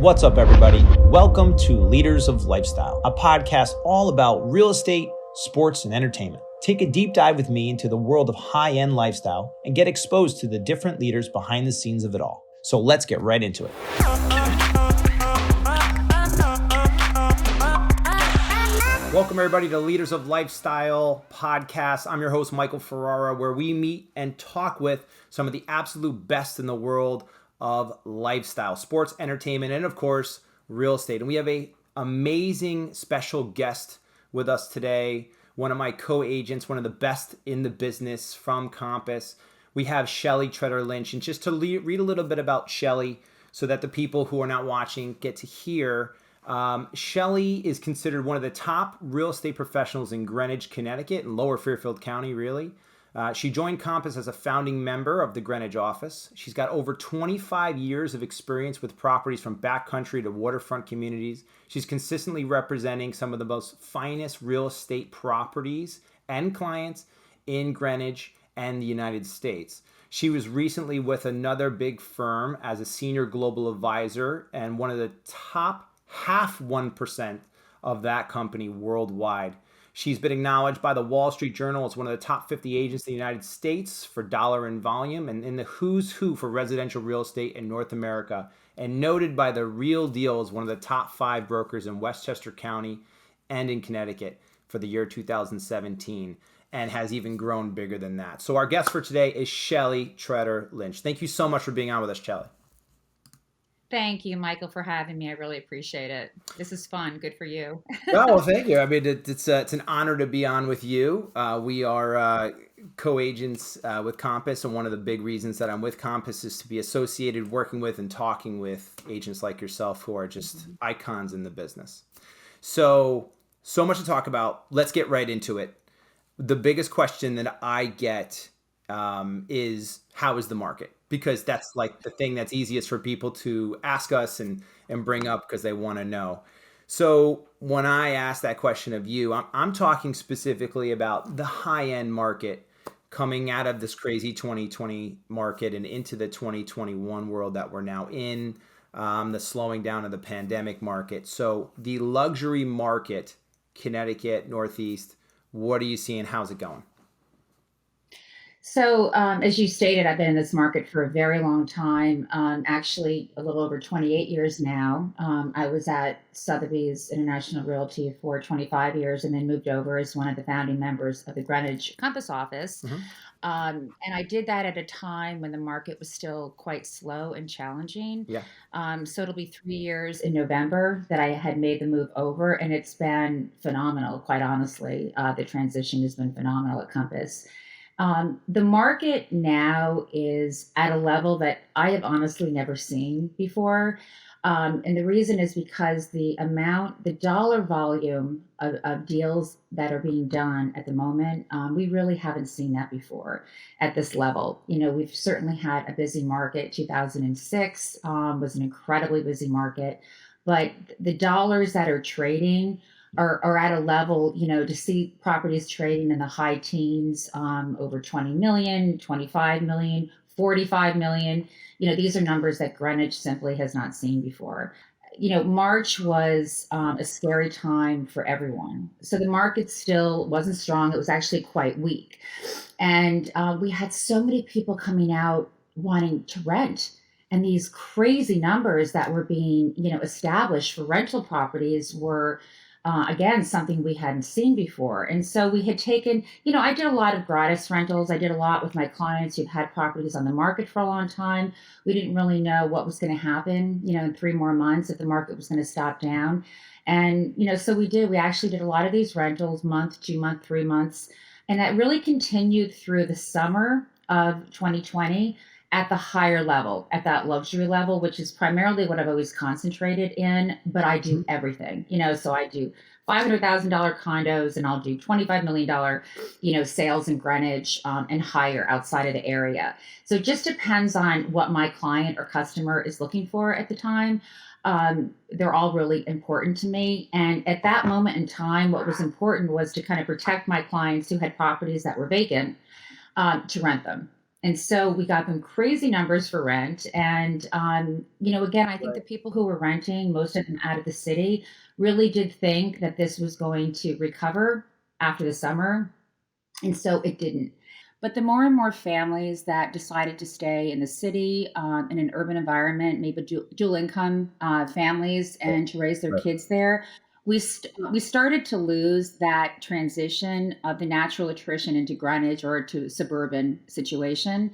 What's up, everybody? Welcome to Leaders of Lifestyle, a podcast all about real estate, sports, and entertainment. Take a deep dive with me into the world of high-end lifestyle and get exposed to the different leaders behind the scenes of it all. So let's get right into it. Welcome, everybody, to Leaders of Lifestyle podcast. I'm your host, Michael Ferraro, where we meet and talk with some of the absolute best in the world of lifestyle, sports, entertainment, and of course, real estate. And we have an amazing special guest with us today, one of my co-agents, one of the best in the business from Compass. We have Shelly Tretter Lynch. And just to read a little bit about Shelly so that the people who are not watching get to hear, Shelly is considered one of the top real estate professionals in Greenwich, Connecticut, and lower Fairfield County, really. She joined Compass as a founding member of the Greenwich office. She's got over 25 years of experience with properties from backcountry to waterfront communities. She's consistently representing some of the most finest real estate properties and clients in Greenwich and the United States. She was recently with another big firm as a senior global advisor and one of the top 0.5% of that company worldwide. She's been acknowledged by the Wall Street Journal as one of the top 50 agents in the United States for dollar and volume, and in the who's who for residential real estate in North America, and noted by the Real Deal as one of the top 5 brokers in Westchester County and in Connecticut for the year 2017, and has even grown bigger than that. So our guest for today is Shelly Tretter Lynch. Thank you so much for being on with us, Shelly. Thank you, Michael, for having me. I really appreciate it. This is fun. Good for you. Oh, well, thank you. I mean, it's an honor to be on with you. We are co-agents with Compass, and one of the big reasons that I'm with Compass is to be associated, working with, and talking with agents like yourself who are just icons in the business. So much to talk about. Let's get right into it. The biggest question that I get is, how is the market? Because that's like the thing that's easiest for people to ask us and bring up because they want to know. So when I ask that question of you, I'm talking specifically about the high-end market coming out of this crazy 2020 market and into the 2021 world that we're now in, the slowing down of the pandemic market. So the luxury market, Connecticut, Northeast, what are you seeing? How's it going? So, as you stated, I've been in this market for a very long time, actually a little over 28 years now. I was at Sotheby's International Realty for 25 years and then moved over as one of the founding members of the Greenwich Compass office. And I did that at a time when the market was still quite slow and challenging. Yeah. So it'll be 3 years in November that I had made the move over, and it's been phenomenal, quite honestly. The transition has been phenomenal at Compass. The market now is at a level that I have honestly never seen before. And the reason is because the dollar volume of deals that are being done at the moment, we really haven't seen that before at this level. You know, we've certainly had a busy market. 2006 was an incredibly busy market, but the dollars that are trading are at a level, you know, to see properties trading in the high teens, over 20 million, 25 million, 45 million. You know, these are numbers that Greenwich simply has not seen before. You know, March was a scary time for everyone. So the market still wasn't strong. It was actually quite weak. And we had so many people coming out wanting to rent. And these crazy numbers that were being, you know, established for rental properties were again, something we hadn't seen before. And so we had taken, you know, I did a lot of gratis rentals. I did a lot with my clients who've had properties on the market for a long time. We didn't really know what was going to happen, you know, in 3 more months, if the market was going to stop down. And, you know, so we actually did a lot of these rentals, month, 2 month, 3 months. And that really continued through the summer of 2020 at the higher level, at that luxury level, which is primarily what I've always concentrated in, but I do everything, you know, so I do $500,000 condos and I'll do $25 million, you know, sales in Greenwich and higher outside of the area. So it just depends on what my client or customer is looking for at the time. They're all really important to me. And at that moment in time, what was important was to kind of protect my clients who had properties that were vacant, to rent them. And so we got them crazy numbers for rent. And, again, I think the Right. people who were renting, most of them out of the city, really did think that this was going to recover after the summer. And so it didn't. But the more and more families that decided to stay in the city, in an urban environment, maybe dual income families, Right. and to raise their Right. kids there, we started to lose that transition of the natural attrition into Greenwich or to suburban situation.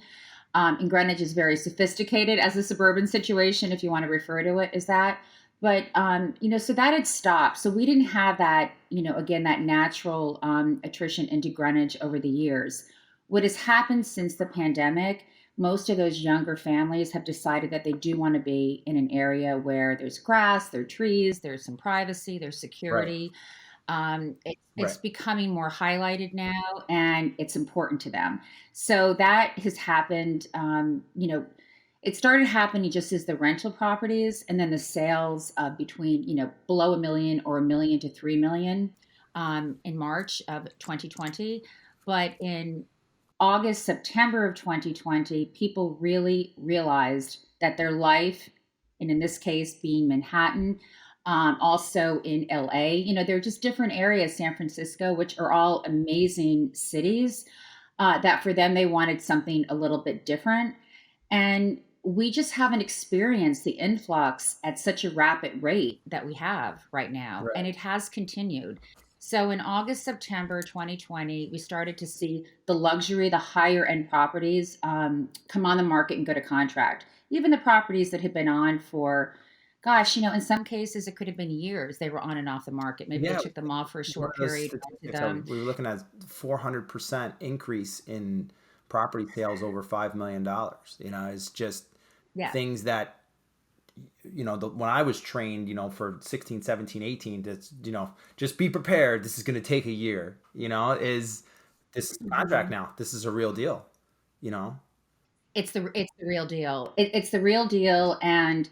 And Greenwich is very sophisticated as a suburban situation, if you want to refer to it as that. But so that had stopped. So we didn't have that, again, that natural attrition into Greenwich over the years. What has happened since the pandemic, most of those younger families have decided that they do want to be in an area where there's grass, there are trees, there's some privacy, there's Right. security. It's Right. becoming more highlighted now, and it's important to them. So that has happened. It started happening just as the rental properties, and then the sales between below a million or a million to 3 million in March of 2020. But in August, September of 2020, people really realized that their life, and in this case being Manhattan, also in LA, they're just different areas, San Francisco, which are all amazing cities, that for them, they wanted something a little bit different. And we just haven't experienced the influx at such a rapid rate that we have right now. And Right. it has continued. So in August, September 2020, we started to see the luxury, the higher end properties come on the market and go to contract. Even the properties that had been on for, gosh, in some cases it could have been years they were on and off the market. Maybe they Yeah. took them off for a One short of those period, rented statistics them. we were looking at 400% increase in property sales over $5 million. It's just Yeah. things that when I was trained, for 16, 17, 18, that's, just be prepared. This is going to take a year, is this is contract Mhm. now. This is a real deal, you know? It's the real deal. It's the real deal, and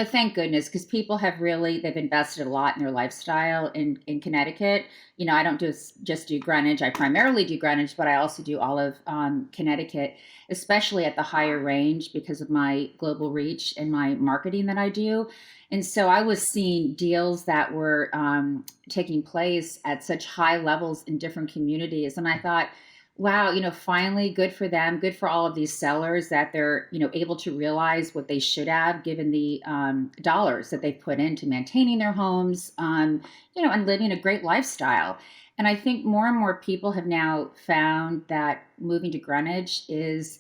thank goodness, because people have really they've invested a lot in their lifestyle in Connecticut. I don't just do Greenwich. I primarily do Greenwich, but I also do all of Connecticut, especially at the higher range because of my global reach and my marketing that I do. And so I was seeing deals that were taking place at such high levels in different communities, and I thought, wow, finally good for them, good for all of these sellers that they're, able to realize what they should have given the dollars that they've put into maintaining their homes, and living a great lifestyle. And I think more and more people have now found that moving to Greenwich is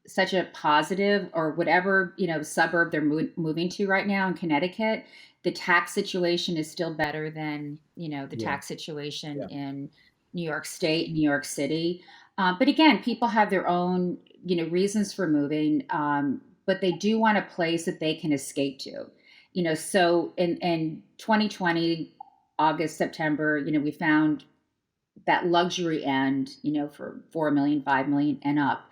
such a positive, or whatever, suburb they're moving to right now in Connecticut. The tax situation is still better than, the Yeah. tax situation Yeah. in New York State, New York City. But again, people have their own, reasons for moving, but they do want a place that they can escape to. So in 2020, August, September, we found that luxury end, for 4 million, 5 million and up,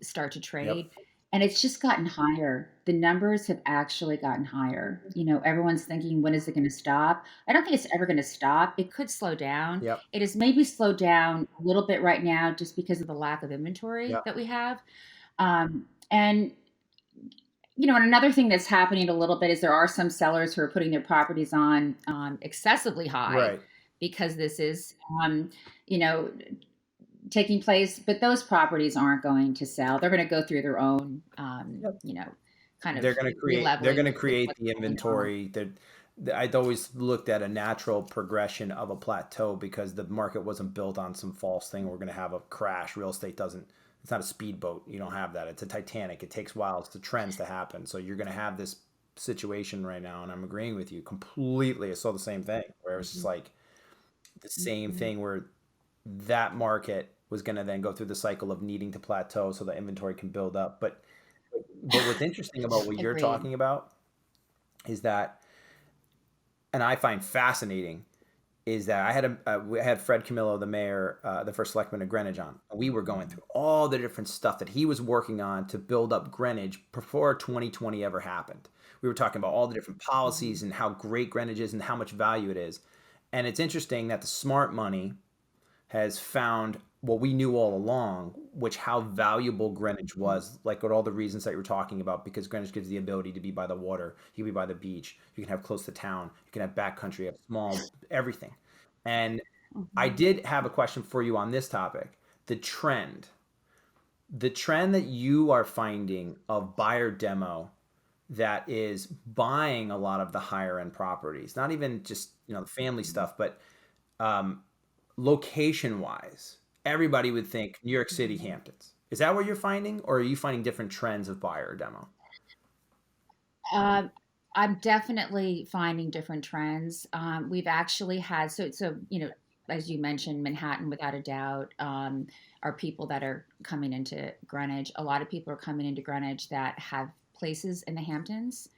start to Yep. trade. And it's just gotten higher. The numbers have actually gotten higher. Everyone's thinking, when is it going to stop? I don't think it's ever going to stop. It could slow down. Yep. It has maybe slowed down a little bit right now just because of the lack of inventory Yep. that we have. And and another thing that's happening a little bit is there are some sellers who are putting their properties on excessively high Right. because this is, you know, taking place. But those properties aren't going to sell. They're going to go through their own, Yep. kind of They're going to releveling with create what's the going on. inventory that I'd always looked at a natural progression of a plateau because the market wasn't built on some false thing. We're going to have a crash. Real estate doesn't, it's not a speedboat. You don't have that. It's a Titanic. It takes a while. It's the trends to happen. So you're going to have this situation right now. And I'm agreeing with you completely. I saw the same thing where it's just Mhm, like the same mhm. thing where that market was going to then go through the cycle of needing to plateau so the inventory can build up. But what's interesting about what you're Agreed. talking about is that, and I find fascinating, is that we had Fred Camillo, the mayor, the first selectman of Greenwich on. We were going through all the different stuff that he was working on to build up Greenwich before 2020 ever happened. We were talking about all the different Mhm. policies and how great Greenwich is and how much value it is. And it's interesting that the smart money has found what we knew all along, which how valuable Greenwich was, like with all the reasons that you were talking about, because Greenwich gives the ability to be by the water, you can be by the beach, you can have close to town, you can have backcountry, you have small, everything. And I Mhm. did have a question for you on this topic. The trend, the trend that you are finding of buyer demo that is buying a lot of the higher end properties, not even just, the family stuff, but um, location wise, everybody would think New York City, Mhm. Hamptons. Is that what you're finding, or are you finding different trends of buyer demo? Um, I'm definitely finding different trends. We've actually had as you mentioned, Manhattan without a doubt are people that are coming into Greenwich. A lot of people are coming into Greenwich that have places in the Hamptons,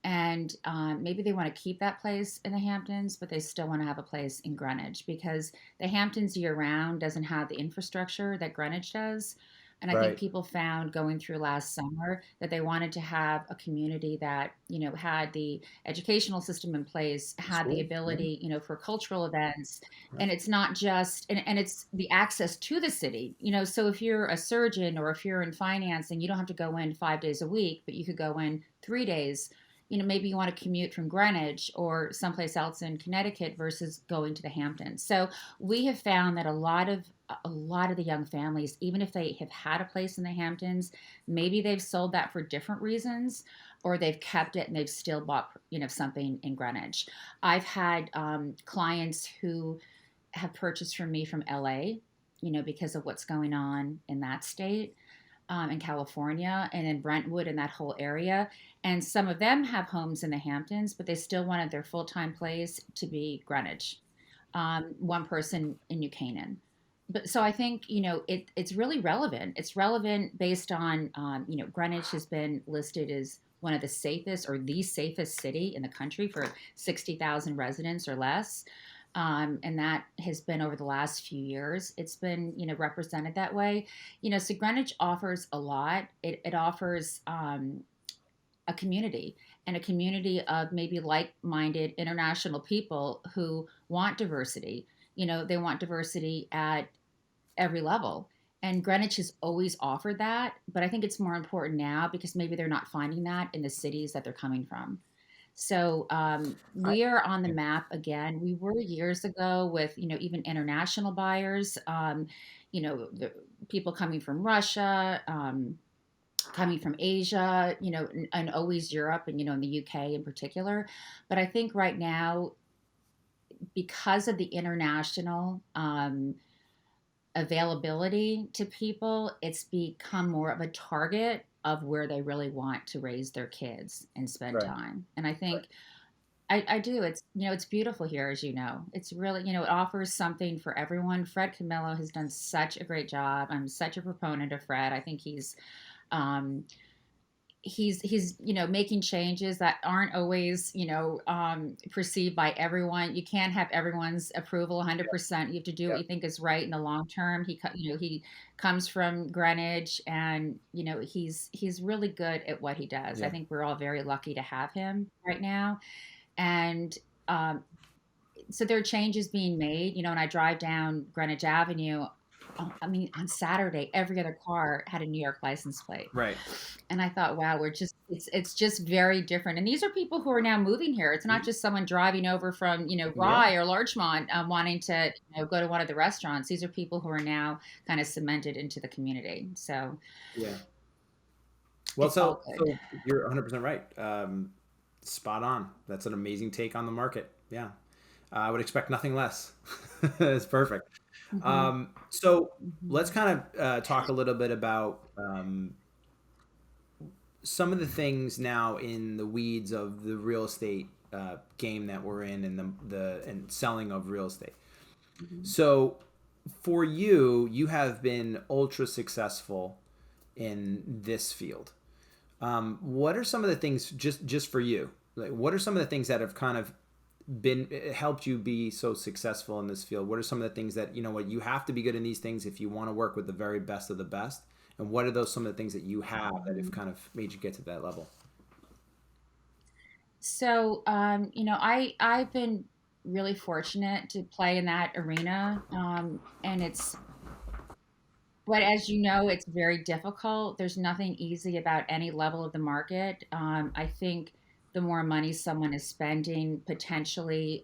and maybe they want to keep that place in the Hamptons, but they still want to have a place in Greenwich because the Hamptons year round doesn't have the infrastructure that Greenwich does. And I think Right. people found going through last summer that they wanted to have a community that, had the educational system in place, had the School. Yeah. ability, for cultural events. Right. And it's not just, and it's the access to the city, so if you're a surgeon or if you're in finance and you don't have to go in 5 days a week, but you could go in 3 days, maybe you want to commute from Greenwich or someplace else in Connecticut versus going to the Hamptons. So we have found that a lot of the young families, even if they have had a place in the Hamptons, maybe they've sold that for different reasons, or they've kept it and they've still bought, something in Greenwich. I've had clients who have purchased from me from LA, because of what's going on in that state, in California and in Brentwood and that whole area. And some of them have homes in the Hamptons, but they still wanted their full time place to be Greenwich. One person in New Canaan. But so I think it's really relevant. It's relevant based on Greenwich has been listed as one of the safest or the safest city in the country for 60,000 residents or less. And that has been over the last few years. It's been, represented that way. So Greenwich offers a lot. It offers a community and a community of maybe like-minded international people who want diversity. They want diversity at every level. And Greenwich has always offered that, but I think it's more important now because maybe they're not finding that in the cities that they're coming from. So I, we are on the map again. We were years ago with even international buyers, the people coming from Russia, coming from Asia, and always Europe, and in the UK in particular. But I think right now, because of the international availability to people, it's become more of a target of where they really want to raise their kids and spend right. time. And I Right. think I do. It's beautiful here, as you know. It's really, it offers something for everyone. Fred Camillo has done such a great job. I'm such a proponent of Fred. I think um, he's making changes that aren't always perceived by everyone. You can't have everyone's approval 100%. You have to do what Yeah. you think is right in the long term. He comes from Greenwich, and he's really good at what he does. I Yeah. think we're all very lucky to have him right now. And um, so there are changes being made, and I drive down Greenwich Avenue. I mean, on Saturday, every other car had a New York license plate. Right. And I thought, wow, it's just very different. And these are people who are now moving here. It's not just someone driving over from, Yeah. Rye or Larchmont, wanting to, go to one of the restaurants. These are people who are now kind of cemented into the community. So Yeah. Well, it's so all good. so you're 100% right. Spot on. That's an amazing take on the market. Yeah. I would expect nothing less. It's perfect. Hmm. So let's Hmm. kind of talk a little bit about some of the things now in the weeds of the real estate game that we're in, and the and selling of real estate. Hmm. So for you, you have been ultra successful in this field. What are some of the things just for you? Like, what are some of the things that have kind of been helped you be so successful in this field? What are some of the things that what you have to be good in these things if you want to work with the very best of the best? And what are those some of the things that you have that have Hmm. kind of made you get to that level? So, I've been really fortunate to play in that arena, and it's But as you know, it's very difficult. There's nothing easy about any level of the market. I think the more money someone is spending, potentially,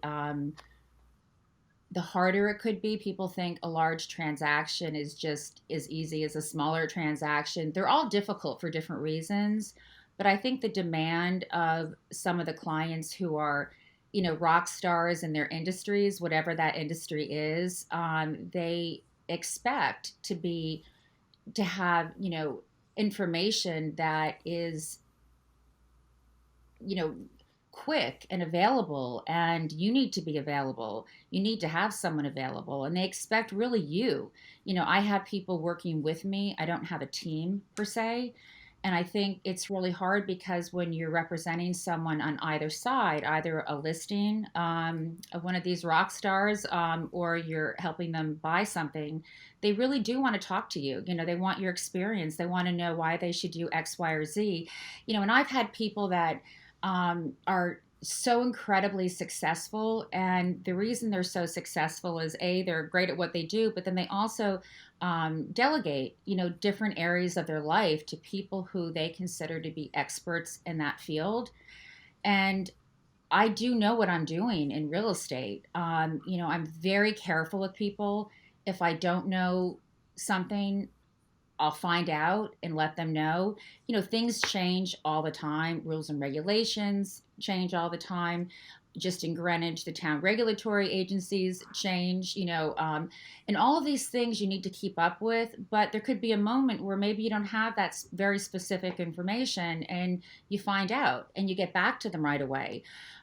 the harder it could be. People think a large transaction is just as easy as a smaller transaction. They're all difficult for different reasons, but I think the demand of some of the clients who are, rock stars in their industries, whatever that industry is, they expect to have, information that is, you know, quick and available, and you need to be available. You need to have someone available, and they expect really you. I have people working with me. I don't have a team per se. And I think it's really hard because when you're representing someone on either side, either a listing of one of these rock stars, or you're helping them buy something, they really do want to talk to you. They want your experience. They want to know why they should do X, Y, or Z. And I've had people that are so incredibly successful. And the reason they're so successful is A, they're great at what they do, but then they also delegate, different areas of their life to people who they consider to be experts in that field. And I do know what I'm doing in real estate. I'm very careful with people. If I don't know something, I'll find out and let them know. Things change all the time. Rules and regulations change all the time. Just in Greenwich, the town regulatory agencies change, and all of these things you need to keep up with. But there could be a moment where maybe you don't have that very specific information and you find out and you get back to them right away.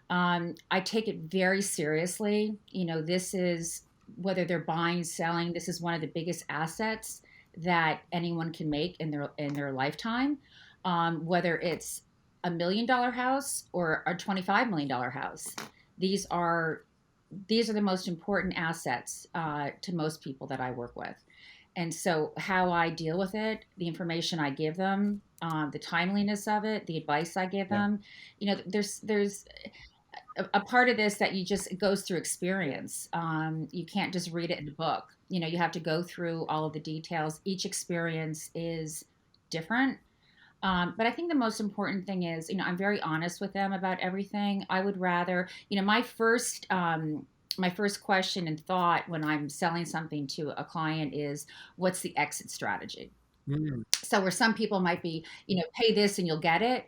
I take it very seriously. This is, whether they're buying, selling, this is one of the biggest assets that anyone can make in their lifetime, whether it's $1 million house or a $25 million house. These are the most important assets to most people that I work with. And so, how I deal with it, the information I give them, the timeliness of it, the advice I give them, there's a part of this that you just, it goes through experience. You can't just read it in a book. You have to go through all of the details. Each experience is different. But I think the most important thing is, I'm very honest with them about everything. I would rather, my first question and thought when I'm selling something to a client is, what's the exit strategy? Mm. So where some people might be, pay this and you'll get it,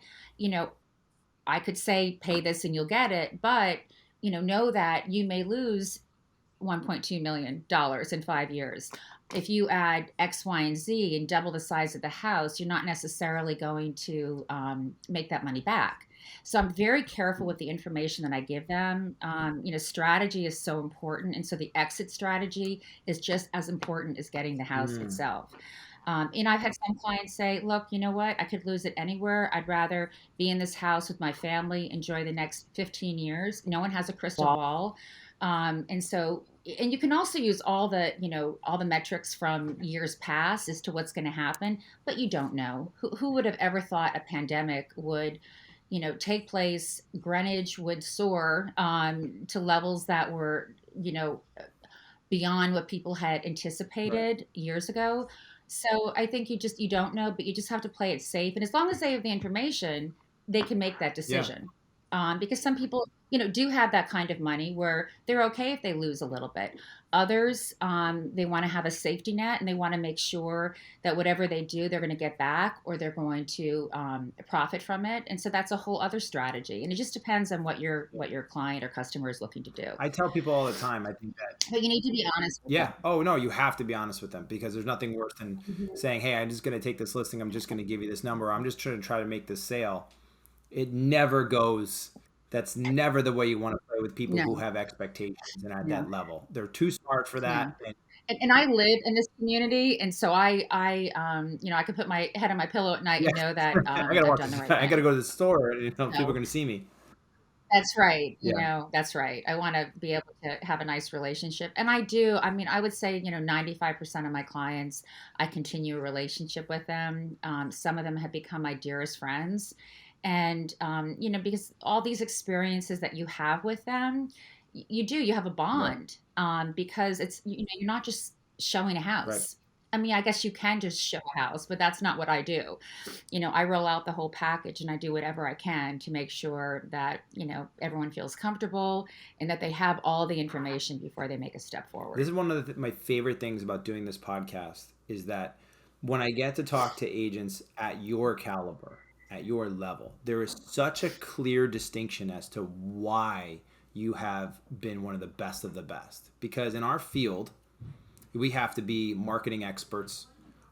I could say pay this and you'll get it, but know that you may lose $1.2 million in 5 years. If you add X, Y, and Z and double the size of the house, you're not necessarily going to make that money back. So I'm very careful with the information that I give them. Strategy is so important. And so the exit strategy is just as important as getting the house itself. I've had some clients say, look, you know what? I could lose it anywhere. I'd rather be in this house with my family, enjoy the next 15 years. No one has a crystal ball. And you can also use all the metrics from years past as to what's going to happen, but you don't know. Who would have ever thought a pandemic would, take place? Greenwich would soar to levels that were, beyond what people had anticipated years ago. So I think you don't know, but you just have to play it safe. And as long as they have the information, they can make that decision. Because some people, do have that kind of money where they're okay if they lose a little bit. Others, they want to have a safety net and they want to make sure that whatever they do, they're going to get back or they're going to profit from it. And so that's a whole other strategy. And it just depends on what your client or customer is looking to do. I tell people all the time, I think that. But you need to be honest with them. Oh, no, you have to be honest with them because there's nothing worse than saying, hey, I'm just going to take this listing. I'm just going to give you this number. I'm just trying to make this sale. It never goes. That's never the way you want to play with people who have expectations and at that level. They're too smart for that. And I live in this community, and so I could put my head on my pillow at night and know that I've done the right thing. I got to go to the store, and people are going to see me. That's right. That's right. I want to be able to have a nice relationship. And I do. I mean, I would say, 95% of my clients, I continue a relationship with them. Some of them have become my dearest friends. And, because all these experiences that you have with them, you have a bond because it's, you're not just showing a house. I mean, I guess you can just show a house, but that's not what I do. I roll out the whole package and I do whatever I can to make sure that, everyone feels comfortable and that they have all the information before they make a step This forward. is one of my favorite things about doing this podcast is that when I get to talk to agents at your caliber, at your level, there is such a clear distinction as to why you have been one of the best of the best. Because in our field, we have to be marketing experts,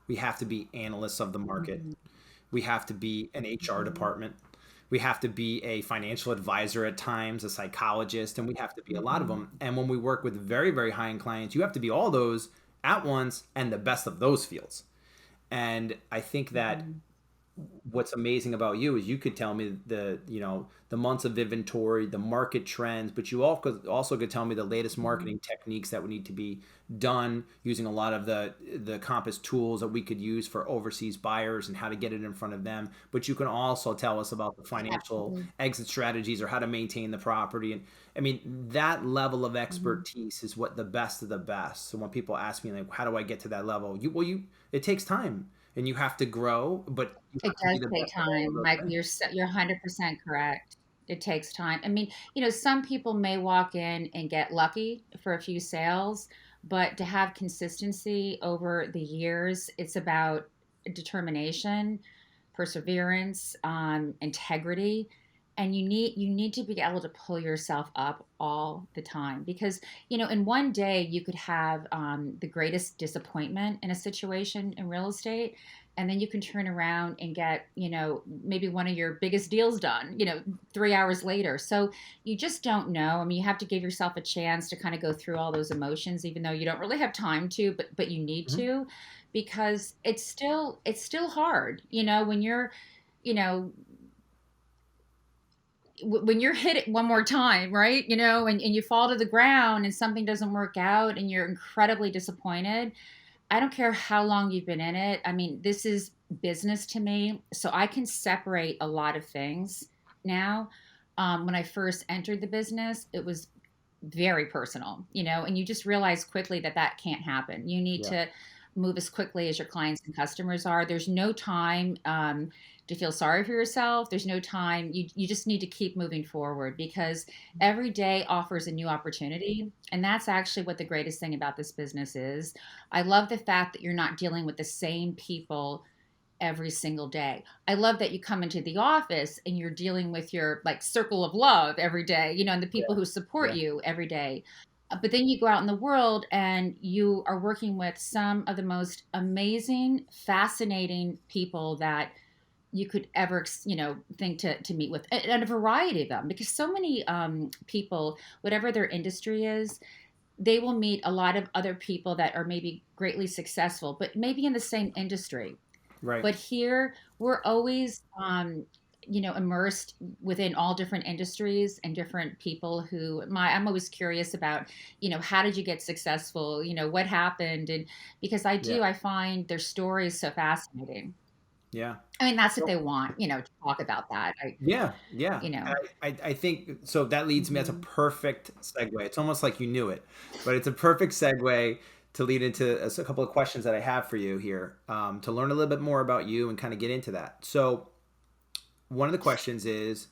we have to be analysts of the market, Mhm, we have to be an HR mhm, department, we have to be a financial advisor at times, a psychologist, and we have to be a lot of mhm, them. And when we work with very, very high end clients, you have to be all those at once and the best of those fields. And I think that mhm. what's amazing about you is you could tell me the months of inventory, the market trends, but you also could tell me the latest Mhm. marketing techniques that would need to be done using a lot of the Compass tools that we could use for overseas buyers and how to get it in front of them. But you can also tell us about the financial Absolutely. exit strategies or how to maintain the property. And I mean, that level of Mhm. expertise is what the best of the best. So when people ask me like, how do I get to that level? You it takes time and you have to grow, but you It have to be does the take best of all of time, those Michael. things. You're 100% correct. It takes time. I mean, some people may walk in and get lucky for a few sales, but to have consistency over the years, it's about determination, perseverance, integrity, and you need to be able to pull yourself up all the time because in one day you could have the greatest disappointment in a situation in real estate, and then you can turn around and get maybe one of your biggest deals done 3 hours later. So you just don't know. I mean, you have to give yourself a chance to kind of go through all those emotions, even though you don't really have time to, but you need Mhm. to, because it's still hard when you're you know when you're hit it one more time, right? And you fall to the ground and something doesn't work out and you're incredibly disappointed. I don't care how long you've been in it. I mean, this is business to me. So I can separate a lot of things now. When I first entered the business, it was very personal, and you just realize quickly that that can't happen. You need Yeah. to move as quickly as your clients and customers are. There's no time to feel sorry for yourself. There's no time. You just need to keep moving forward because every day offers a new opportunity. And that's actually what the greatest thing about this business is. I love the fact that you're not dealing with the same people every single day. I love that you come into the office and you're dealing with your like circle of love every day, and the people Yeah. who support Yeah. you every day. But then you go out in the world and you are working with some of the most amazing, fascinating people that you could ever, think to meet with, and a variety of them, because so many people, whatever their industry is, they will meet a lot of other people that are maybe greatly successful, but maybe in the same industry. Right. But here we're always immersed within all different industries and different people I'm always curious about, how did you get successful, what happened, and because Yeah. I find their stories so fascinating. Yeah. I mean, that's what So they want, to talk about that. yeah, yeah. You And know I think so that leads me, that's a mhm. perfect segue. It's almost like you knew it, but it's a perfect segue to lead into a couple of questions that I have for you here, to learn a little bit more about you and kind of get into that. So one of the questions is,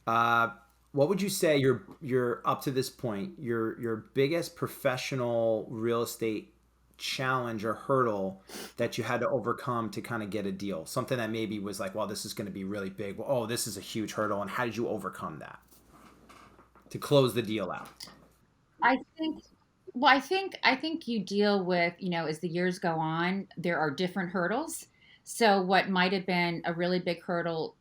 uh, what would you say your up to this point your biggest professional real estate challenge or hurdle that you had to overcome to kind of get a deal? Something that maybe was like, well, this is going to be really big. Well, oh, this is a huge hurdle, and how did you overcome that to close the deal out? I think Well, I think you deal with, as the years go on, there are different hurdles. So what might have been a really big hurdle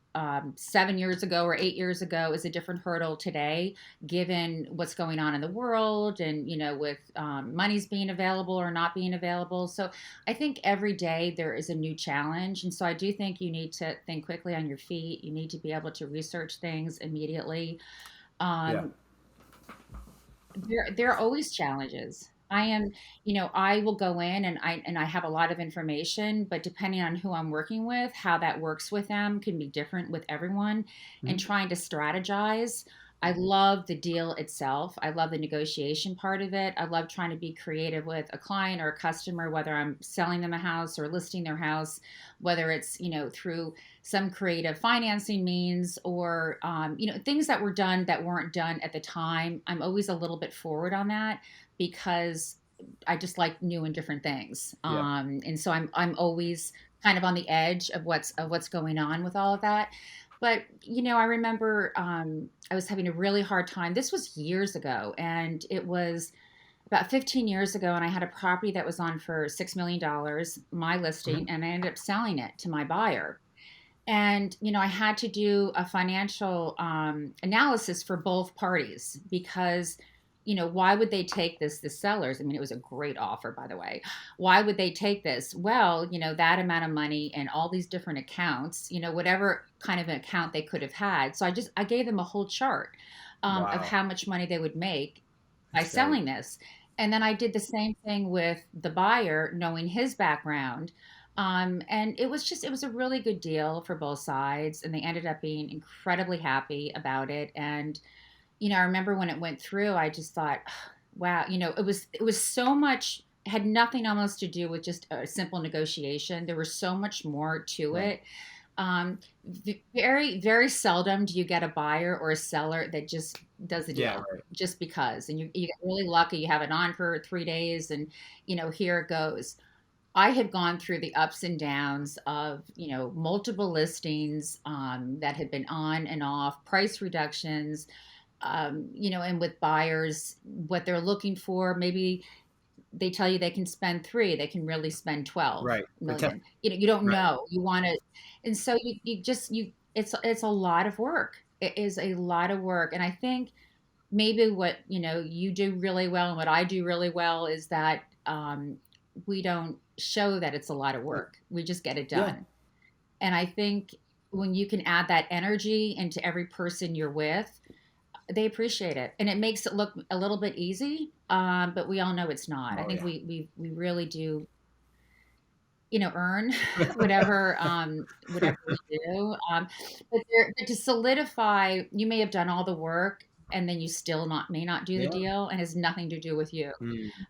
7 years ago or 8 years ago is a different hurdle today, given what's going on in the world and with monies being available or not being available. So I think every day there is a new challenge, and so I do think you need to think quickly on your feet. You need to be able to research things immediately. Yeah. Um, there are always challenges. I will go in and I have a lot of information, but depending on who I'm working with, how that works with them can be different with everyone, and Mhm. trying to strategize. I love the deal itself. I love the negotiation part of it. I love trying to be creative with a client or a customer, whether I'm selling them a house or listing their house, whether it's, through some creative financing means or, things that were done that weren't done at the time. I'm always a little bit forward on that because I just like new and different things. Yeah. And so I'm always kind of on the edge of what's going on with all of that. But I remember I was having a really hard time. This was years ago, and it was about 15 years ago. And I had a property that was on for $6 million, my listing, Mhm. and I ended up selling it to my buyer. And I had to do a financial analysis for both parties because why would they take this, the sellers? I mean, it was a great offer, by the way. Why would they take this? Well, that amount of money and all these different accounts, whatever kind of an account they could have had. So I gave them a whole chart of Wow. how much money they would make by That's great. selling this. And then I did the same thing with the buyer, knowing his background. And it was a really good deal for both sides. And they ended up being incredibly happy about it. And I remember when it went through, I just thought, wow, it was so much, had nothing almost to do with just a simple negotiation. There was so much more to Right. it. Very, very seldom do you get a buyer or a seller that just does the Yeah. deal Right. just because. And you get really lucky. You have it on for 3 days and, here it goes. I have gone through the ups and downs of, multiple listings that had been on and off, price reductions, and with buyers, what they're looking for, maybe they tell you they can spend three, they can really spend 12 Right. million. You don't Right. know. You want to, and so it's a lot of work. It is a lot of work. And I think maybe what, you do really well and what I do really well is that we don't show that it's a lot of Right. work. We just get it Yeah. done. And I think when you can add that energy into every person you're with, they appreciate it, and it makes it look a little bit easy. But we all know it's not. I Oh think yeah. we really do, earn whatever we do. But to solidify, you may have done all the work, and then you still not may not do the Yeah. deal, and has nothing to do with you.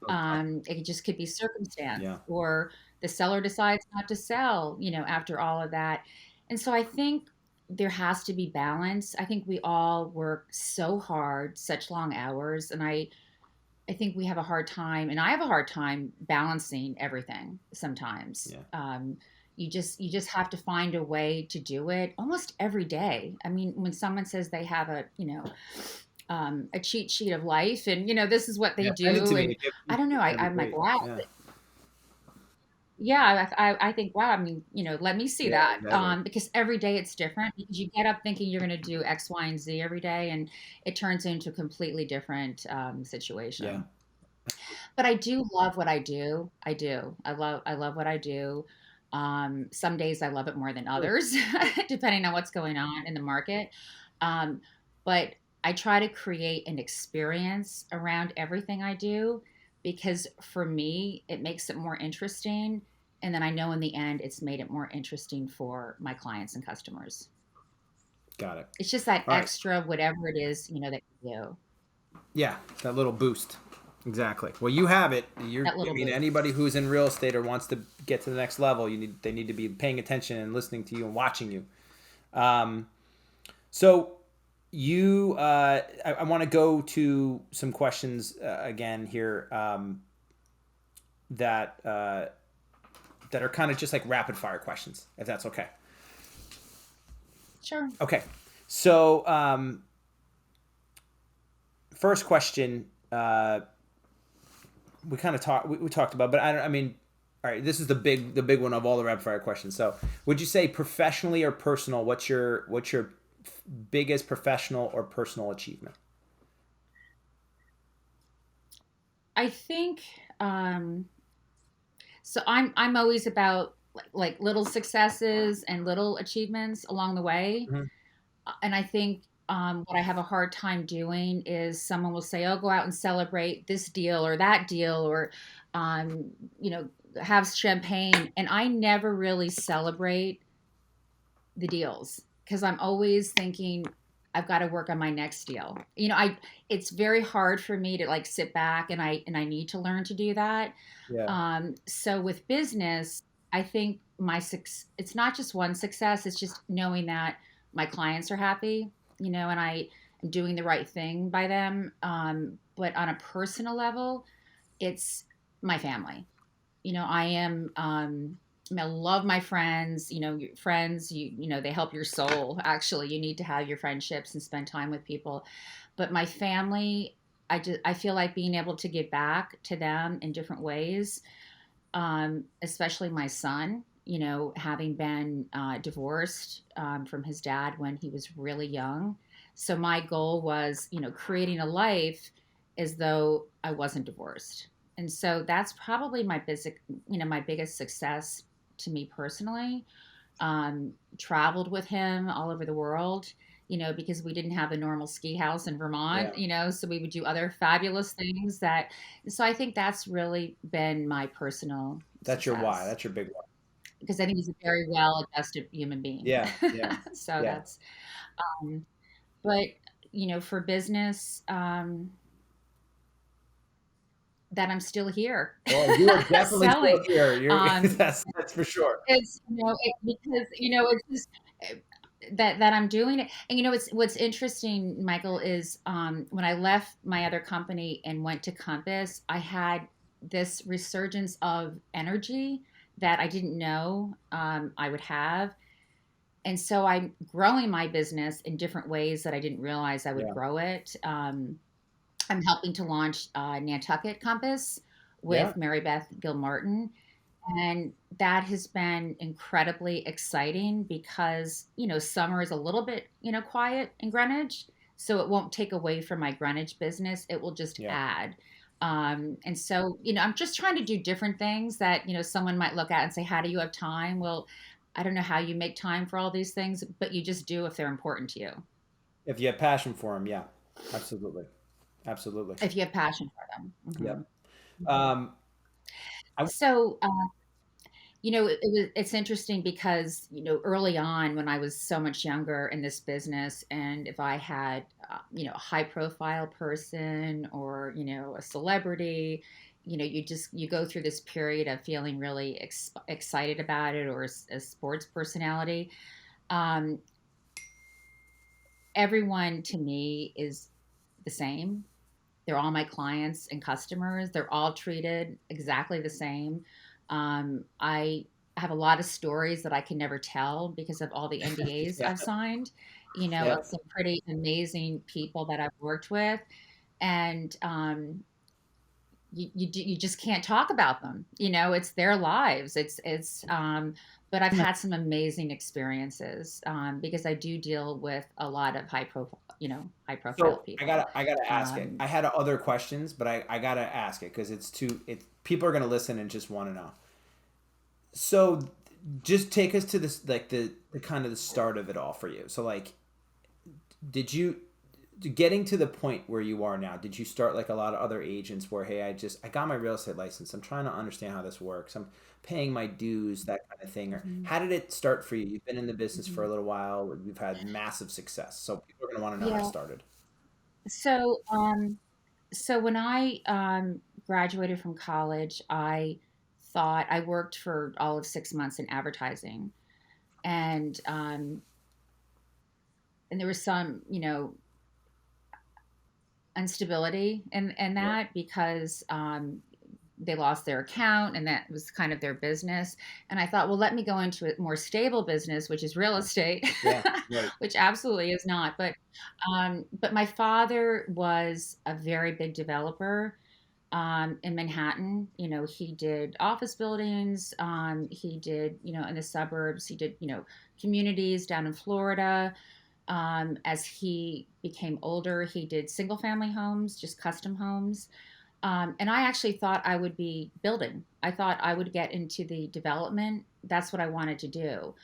Okay. It just could be circumstance, Yeah. or the seller decides not to sell, after all of that. And so I think there has to be balance. I think we all work so hard, such long hours, and I think we have a hard time, and I have a hard time balancing everything sometimes. Yeah. You just have to find a way to do it almost every day. I mean, when someone says they have a cheat sheet of life, and this is what they Yeah. Send it to do, me and to give I me. don't know. That'd be I'm like, great. wow, Yeah. yeah, I think, wow, I mean, let me see Yeah. that. Exactly. Because every day it's different, because you get up thinking you're going to do X, Y, and Z every day, and it turns into a completely different Yeah. situation. But I do love what I do. I do. I love what I do. Some days I love it more than Good. others, depending on what's going on in the market. Um, but I try to create an experience around everything I do because for me, it makes it more interesting. And then I know in the end, it's made it more interesting for my clients and customers. Got it. It's just that All right. extra, whatever it is, that you do, Yeah. That little boost. Exactly. Well, you have it. that I little mean, bit. anybody who's in real estate or wants to get to the next level, they need to be paying attention and listening to you and watching you. Um, so I want to go to some questions again here that that are kind of just like rapid fire questions, if that's okay. Sure. Okay. So first question. We talked about, but I mean, all right, this is the big one of all the rapid fire questions. So, would you say professionally or personal? What's your biggest professional or personal achievement? I think um, so. I'm always about like little successes and little achievements along the way. Hmm. And I think what I have a hard time doing is someone will say, "Oh, go out and celebrate this deal or that deal," or um, you know, have champagne. And I never really celebrate the deals because I'm always thinking, I've got to work on my next deal. It's very hard for me to like sit back, and I need to learn to do that. Yeah. So with business, I think it's not just one success, it's just knowing that my clients are happy, and I am doing the right thing by them. But on a personal level, it's my family. I am, I love my friends. Your friends, they help your soul. Actually, you need to have your friendships and spend time with people. But my family, I feel like being able to give back to them in different ways, especially my son. Having been divorced from his dad when he was really young. So my goal was, creating a life as though I wasn't divorced. And so that's probably my biggest success to me personally. Traveled with him all over the world, because we didn't have a normal ski house in Yeah. Vermont, so we would do other fabulous things so I think that's really been my personal That's your why. success That's your big why. because I think he's a very well adjusted human being. Yeah. Yeah. So Yeah. that's, um, but, for business, that I'm still here Well, you are definitely still selling. here. Um, That's for sure. It's, because, it's just that I'm doing it. And it's what's interesting, Michael, is when I left my other company and went to Compass, I had this resurgence of energy that I didn't know I would have. And so I'm growing my business in different ways that I didn't realize I would Yeah. grow it. I'm helping to launch Nantucket Compass Yeah. with Mary Beth Gilmartin. And that has been incredibly exciting because, summer is a little bit, quiet in Greenwich. So it won't take away from my Greenwich business. It will just Yeah. add. And so, I'm just trying to do different things that, someone might look at and say, how do you have time? Well, I don't know how you make time for all these things, but you just do if they're important to you, If you have passion for them, yeah. Absolutely. Absolutely. if you have passion for them. Yep. Mhm. Um, I So, it's interesting because, early on when I was so much younger in this business, and if I had, a high profile person or, a celebrity, you go through this period of feeling really excited about it, or a sports personality. Um, Everyone to me is the same. They're all my clients and customers. They're all treated exactly the same. I have a lot of stories that I can never tell because of all the NDAs yeah. I've signed, Yeah. of some pretty amazing people that I've worked with. And you just can't talk about them. It's their lives. But I've had some amazing experiences because I do deal with a lot of high profile So I people. gotta I gotta ask it. Um, I had other questions, but I gotta ask it because it's people are gonna listen and just want to know. So just take us to this like the kind of the start of it all for you. So like did you getting to the point where you are now, did you start like a lot of other agents where, hey, I got my real estate license, I'm trying to understand how this works, I'm paying my dues, that kind of thing? Or mhm, how did it start for you? You've been in the business for mhm. a little while, you've had massive success, so people are going to want to know how it Yeah. started. So, so when I graduated from college, I worked for all of 6 months in advertising, and and there was some, instability in Yeah. that because they lost their account and that was kind of their business. And I thought, well, let me go into a more stable business, which is real estate, Yeah. Right. which absolutely is not. But my father was a very big developer in Manhattan. He did office buildings. He did, in the suburbs. He did, communities down in Florida. As he became older, he did single family homes, just custom homes. And I actually thought I would be building. I thought I would get into the development. That's what I wanted to do.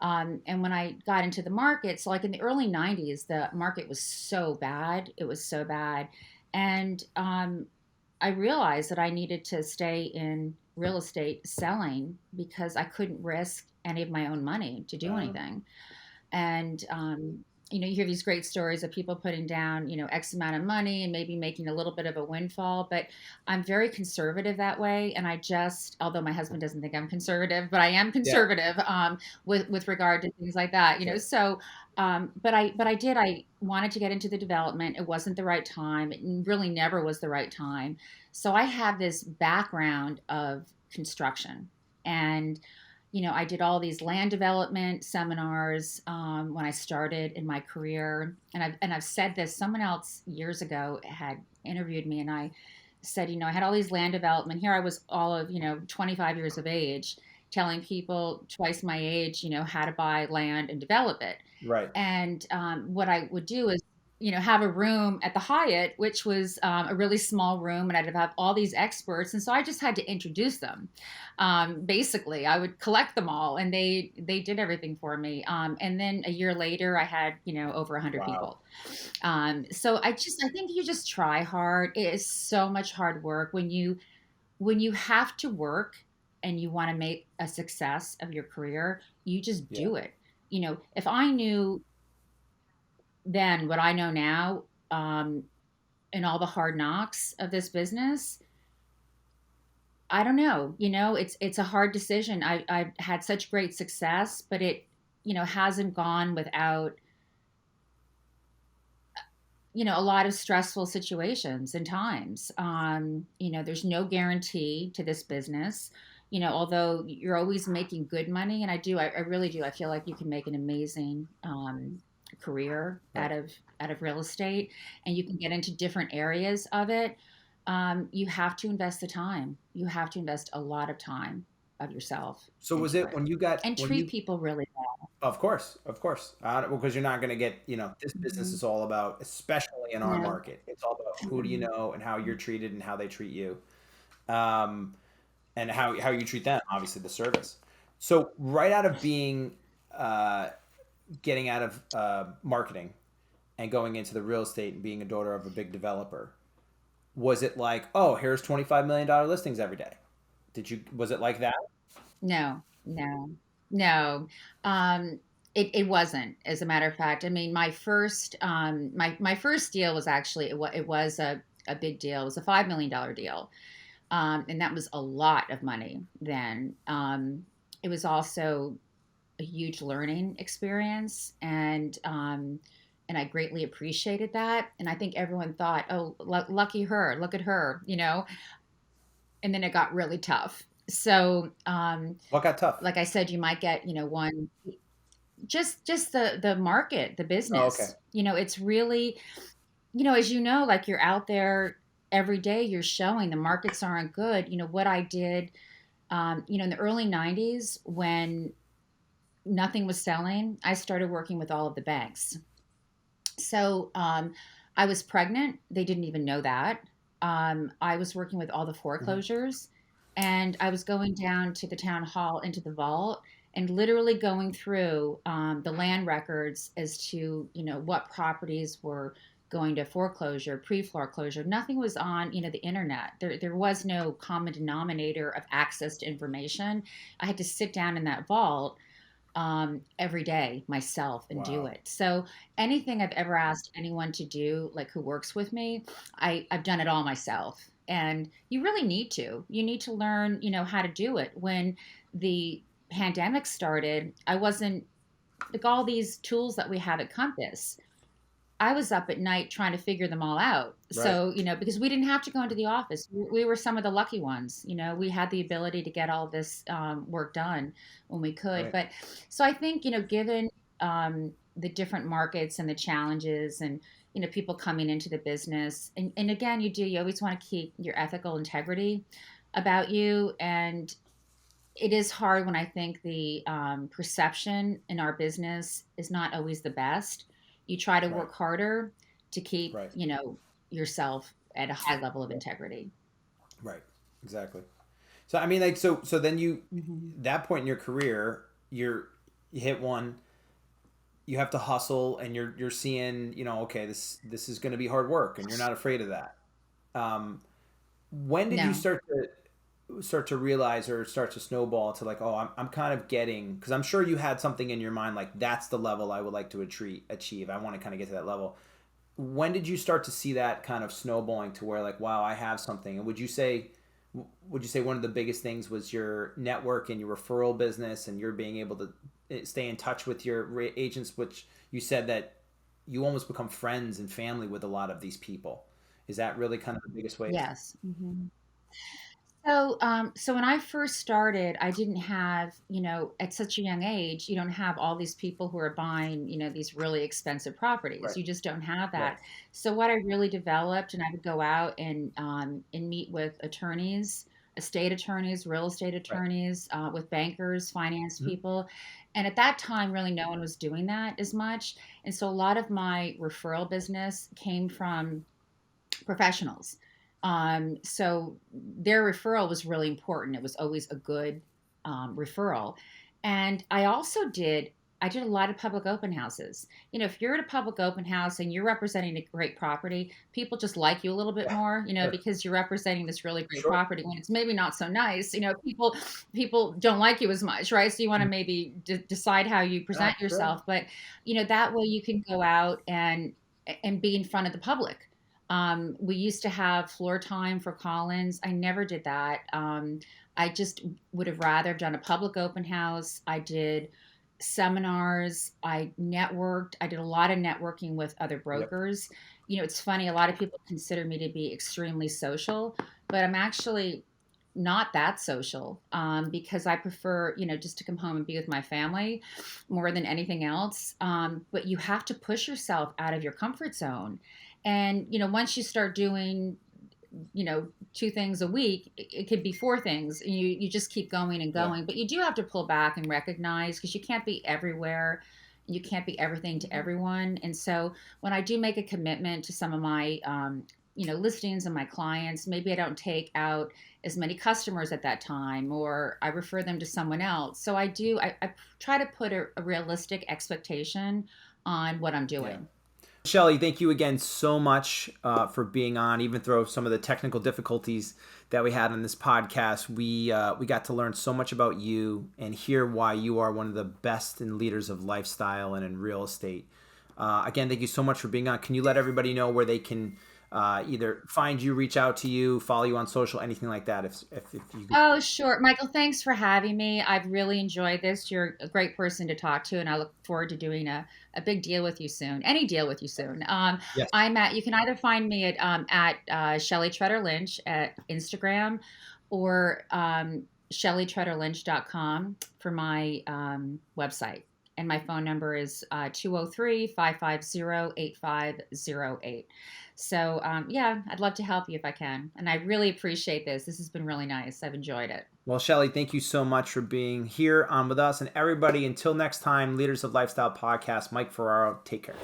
And when I got into the market, so like in the early 90s, the market was so bad. It was so bad. And I realized that I needed to stay in real estate selling because I couldn't risk any of my own money to do uh, anything. And you hear these great stories of people putting down, X amount of money and maybe making a little bit of a windfall. But I'm very conservative that way. And although my husband doesn't think I'm conservative, but I am Yeah. conservative with regard to things like that, Right. So, I wanted to get into the development. It wasn't the right time. It really never was the right time. So I have this background of construction. And I did all these land development seminars when I started in my career, and I've said this. Someone else years ago had interviewed me, and I said, I had all these land development. Here I was, all of 25 years of age, telling people twice my age, how to buy land and develop it. Right. And what I would do is, have a room at the Hyatt, which was a really small room, and I'd have all these experts, and so I just had to introduce them. Basically, I would collect them all, and they did everything for me. And then a year later, I had over 100 Wow. people. So I think you just try hard. It is so much hard work when you have to work and you want to make a success of your career. You just Yeah. do it. If I knew then what I know now, and all the hard knocks of this business, I don't know. It's a hard decision. I've had such great success, but it hasn't gone without a lot of stressful situations and times. There's no guarantee to this business. Although you're always making good money, and I really do. I feel like you can make an amazing career Right. out of real estate, and you can get into different areas of it. You have to invest the time. You have to invest a lot of time of yourself So was into it it, when you got and when treat you people really well. of course, of course, because you're not going to get, this business Mhm. is all about, especially in our No. market, it's all about who do you Mhm. know and how you're treated and how they treat you, um, and how you treat them, obviously the service. So right out of being, uh, getting out of marketing and going into the real estate and being a daughter of a big developer, was it like, oh, here's $25 million listings every day? Was it like that? No, no, no. Um, it wasn't, as a matter of fact. I mean, my first deal was actually it was a big deal. It was a $5 million deal, and that was a lot of money then. It was also a huge learning experience, and I greatly appreciated that. And I think everyone thought, "Oh, lucky her! Look at her!" And then it got really tough. So, What got tough? like I said, you might get, one, just the market, the Oh, okay. business. It's really, as like you're out there every day, you're showing the markets aren't good. What I did, in the early 90s when nothing was selling, I started working with all of the banks. So I was pregnant. They didn't even know that. I was working with all the Mhm. foreclosures, and I was going down to the town hall into the vault and literally going through the land records as to what properties were going to foreclosure, pre-foreclosure. Nothing was on the internet. There was no common denominator of access to information. I had to sit down in that vault every day myself and do Wow. it. So anything I've ever asked anyone to do, like who works with me, I've done it all myself. And you really need to. You need to learn, how to do it. When the pandemic started, I wasn't like all these tools that we have at Compass. I was up at night trying to figure them all out. Right. So, because we didn't have to go into the office. We were some of the lucky ones. We had the ability to get all this work done when we could. Right. But so I think, given the different markets and the challenges and, people coming into the business, and again, you always want to keep your ethical integrity about you. And it is hard when I think the perception in our business is not always the best. You try to Right. work harder to keep, Right. yourself at a high level of integrity. Right. Exactly. So I mean, like, so then Hmm. that point in your career, you hit one, you have to hustle, and you're seeing, okay, this is going to be hard work, and you're not afraid of that. Um, when did you No. start to? start to realize or start to snowball to like, oh, I'm kind of getting, because I'm sure you had something in your mind like that's the level I would like to achieve. I want to kind of get to that level. When did you start to see that kind of snowballing to where like, wow, I have something? And would you say one of the biggest things was your network and your referral business and you're being able to stay in touch with your agents, which you said that you almost become friends and family with a lot of these people? Is that really kind of the biggest way? Yes. So when I first started, I didn't have, at such a young age, you don't have all these people who are buying, these really expensive properties. Right. You just don't have Right. that. So what I really developed, and I would go out and meet with attorneys, estate attorneys, real estate Right. attorneys, with bankers, finance Mhm. people. And at that time, really no one was doing that as much. And so a lot of my referral business came from professionals. So their referral was really important. It was always a good referral. And I did a lot of public open houses. If you're at a public open house and you're representing a great property, people just like you a little bit Yeah. more, Sure. because you're representing this really great Sure. property. When it's maybe not so nice, people don't like you as much, right? So you want to Mhm. maybe decide how you Ah, present sure. yourself, but that way you can go out and be in front of the public. We used to have floor time for call-ins. I never did that. I just would have rather have done a public open house. I did seminars. I networked. I did a lot of networking with other Yep. brokers. It's funny. A lot of people consider me to be extremely social, but I'm actually not that social, because I prefer, just to come home and be with my family more than anything else. But you have to push yourself out of your comfort zone. And, once you start doing, two things a week, it could be four things. And you just keep going and Yeah. going. But you do have to pull back and recognize, because you can't be everywhere. You can't be everything to everyone. And so when I do make a commitment to some of my, listings and my clients, maybe I don't take out as many customers at that time, or I refer them to someone else. So I try to put a realistic expectation on what I'm Yeah. doing. Shelly, thank you again so much for being on. Even through some of the technical difficulties that we had on this podcast, we got to learn so much about you and hear why you are one of the best in leaders of lifestyle and in real estate. Again, thank you so much for being on. Can you let everybody know where they can either find you, reach out to you, follow you on social, anything like that? If you could. Oh, sure. Michael, thanks for having me. I've really enjoyed this. You're a great person to talk to, and I look forward to doing a big deal with you soon. Any deal with you soon. Yes. You can either find me at Shelly Tretter Lynch at Instagram, or shellytretterlynch.com for my website. And my phone number is 203-550-8508. So, yeah, I'd love to help you if I can. And I really appreciate this. This has been really nice. I've enjoyed it. Well, Shelly, thank you so much for being here on with us. And everybody, until next time, Leaders of Lifestyle Podcast, Mike Ferraro, take care.